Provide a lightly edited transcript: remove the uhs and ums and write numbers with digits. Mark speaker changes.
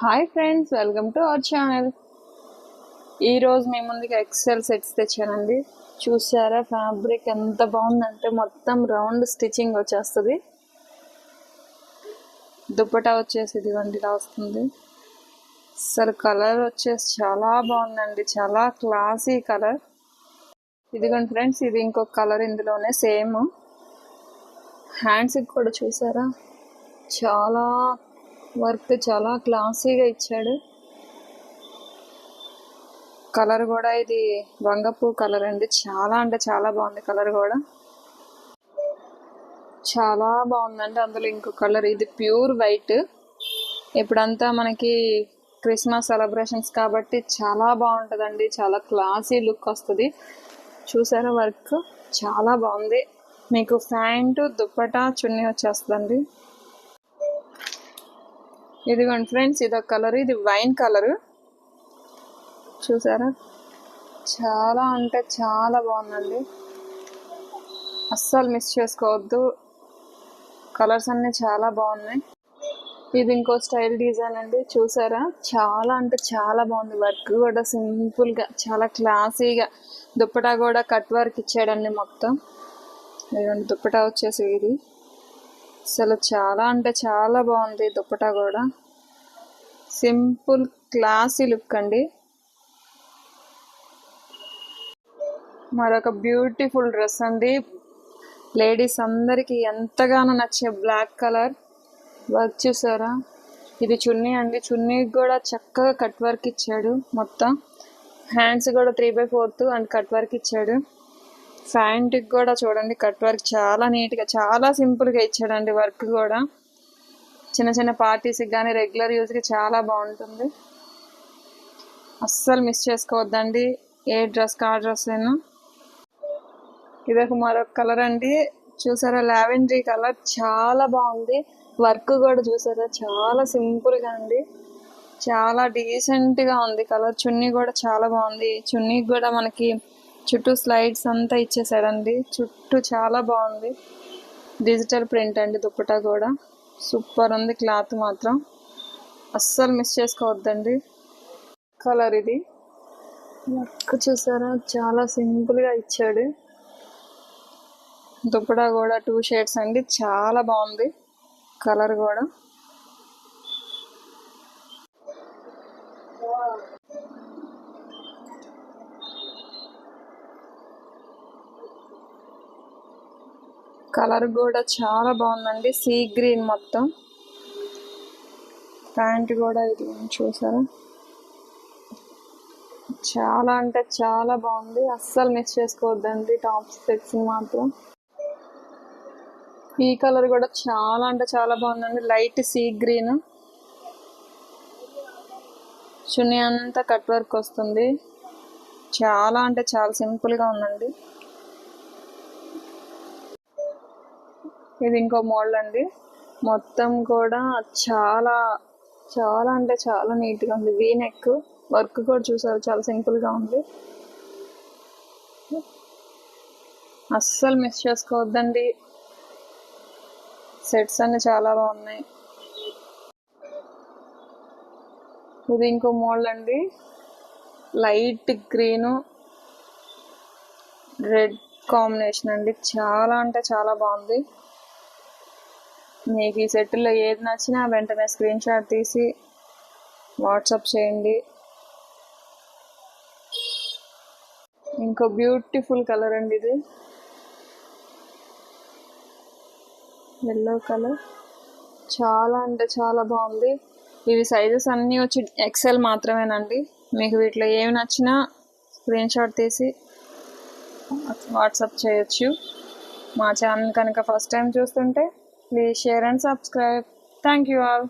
Speaker 1: Hi friends, welcome to our channel. ఈరోజు మీ ముందుకి XL sets తెచ్చానండి. చూసారా ఫ్యాబ్రిక్ ఎంత బాగుందంటే మొత్తం రౌండ్ స్టిచ్చింగ్ వచ్చేస్తుంది. దుప్పటా వచ్చేసి ఇదిగోండి ఇలా వస్తుంది. అసలు కలర్ వచ్చేసి చాలా బాగుందండి, చాలా క్లాసీ కలర్. ఇదిగోండి ఫ్రెండ్స్, ఇది ఇంకొక కలర్ ఇందులోనే సేమ్. హ్యాండ్స్కి కూడా చూసారా చాలా వర్క్, చాలా క్లాసీగా ఇచ్చాడు. కలర్ కూడా ఇది వంగపూ కలర్ అండి. చాలా అంటే చాలా బాగుంది కలర్ కూడా, చాలా బాగుందండి. అందులో ఇంకో కలర్ ఇది ప్యూర్ వైట్. ఇప్పుడంతా మనకి క్రిస్మస్ సెలబ్రేషన్స్ కాబట్టి చాలా బాగుంటుందండి, చాలా క్లాసీ లుక్ వస్తుంది. చూసారా వర్క్ చాలా బాగుంది. మీకు ప్యాంటు దుప్పటా చున్నీ వచ్చేస్తుందండి. ఇదిగోండి ఫ్రెండ్స్, ఇదొక కలర్, ఇది వైన్ కలర్. చూసారా చాలా అంటే చాలా బాగుందండి, అస్సలు మిస్ చేసుకోవద్దు. కలర్స్ అన్నీ చాలా బాగున్నాయి. ఇది ఇంకో స్టైల్ డిజైన్ అండి. చూసారా చాలా అంటే చాలా బాగుంది. వర్క్ కూడా సింపుల్గా చాలా క్లాసీగా. దుప్పటా కూడా కట్ వర్క్ ఇచ్చాడండి మొత్తం. ఇదిగోండి దుప్పటా వచ్చేసి ఇది అసలు చాలా అంటే చాలా బాగుంది. దుప్పటా కూడా సింపుల్ క్లాసీ లుక్ అండి. మరొక బ్యూటిఫుల్ డ్రెస్ అండి, లేడీస్ అందరికి ఎంతగానో నచ్చే బ్లాక్ కలర్ వర్క్. చూసారా ఇది చున్నీ అండి. చున్నీకి కూడా చక్కగా కట్ వర్క్ ఇచ్చాడు మొత్తం. హ్యాండ్స్ కూడా 3/4 అండ్ కట్ వర్క్ ఇచ్చాడు. ప్యాంట్కి కూడా చూడండి కట్ వర్క్ చాలా నీట్గా, చాలా సింపుల్గా ఇచ్చాడండి. వర్క్ కూడా చిన్న చిన్న పార్టీస్కి కానీ రెగ్యులర్ యూజ్కి చాలా బాగుంటుంది. అస్సలు మిస్ చేసుకోవద్దండి, ఏ డ్రెస్కి ఆ డ్రెస్ అయినా. ఇదొక మరొక కలర్ అండి. చూసారా లావెండరీ కలర్ చాలా బాగుంది. వర్క్ కూడా చూసారా చాలా సింపుల్గా అండి, చాలా డీసెంట్గా ఉంది కలర్. చున్నీ కూడా చాలా బాగుంది. చున్నీకి కూడా మనకి చుట్టూ స్లైడ్స్ అంతా ఇచ్చేసాడండి. చుట్టూ చాలా బాగుంది. డిజిటల్ ప్రింట్ అండి. దుప్పటా కూడా సూపర్ ఉంది. క్లాత్ మాత్రం అస్సలు మిస్ చేసుకోవద్దండి. కలర్ ఇది వర్క్ చూసారా చాలా సింపుల్గా ఇచ్చాడు. దుప్పటా కూడా 2 షేడ్స్ అండి, చాలా బాగుంది కలర్ కూడా. కలర్ కూడా చాలా బాగుందండి, సీ గ్రీన్ మొత్తం. ప్యాంట్ కూడా ఇది చూసారా చాలా అంటే చాలా బాగుంది. అస్సలు మిస్ చేసుకోవద్దండి టాప్స్ సెట్స్ మాత్రం. ఈ కలర్ కూడా చాలా అంటే చాలా బాగుందండి, లైట్ సీ గ్రీన్. చున్నీ అంతా కట్ వర్క్ వస్తుంది. చాలా అంటే చాలా సింపుల్గా ఉందండి. ఇది ఇంకో మోడల్ అండి. మొత్తం కూడా చాలా చాలా అంటే చాలా నీట్గా ఉంది. వీ నెక్ వర్క్ కూడా చూసారు చాలా సింపుల్గా ఉంది. అస్సలు మిస్ చేసుకోవద్దండి, సెట్స్ అన్ని చాలా బాగున్నాయి. ఇది ఇంకో మోడల్ అండి, లైట్ గ్రీను రెడ్ కాంబినేషన్ అండి. చాలా అంటే చాలా బాగుంది. మీకు ఈ సెట్లో ఏది నచ్చినా వెంటనే స్క్రీన్ షాట్ తీసి వాట్సాప్ చేయండి. ఇంకో బ్యూటిఫుల్ కలర్ అండి, ఇది ఎల్లో కలర్. చాలా అంటే చాలా బాగుంది. ఇవి సైజెస్ అన్నీ వచ్చి ఎక్సెల్ మాత్రమేనండి. మీకు వీటిలో ఏమి నచ్చినా స్క్రీన్ షాట్ తీసి వాట్సాప్ చేయొచ్చు. మా ఛానల్ కనుక ఫస్ట్ టైం చూస్తుంటే please share and subscribe. Thank you all.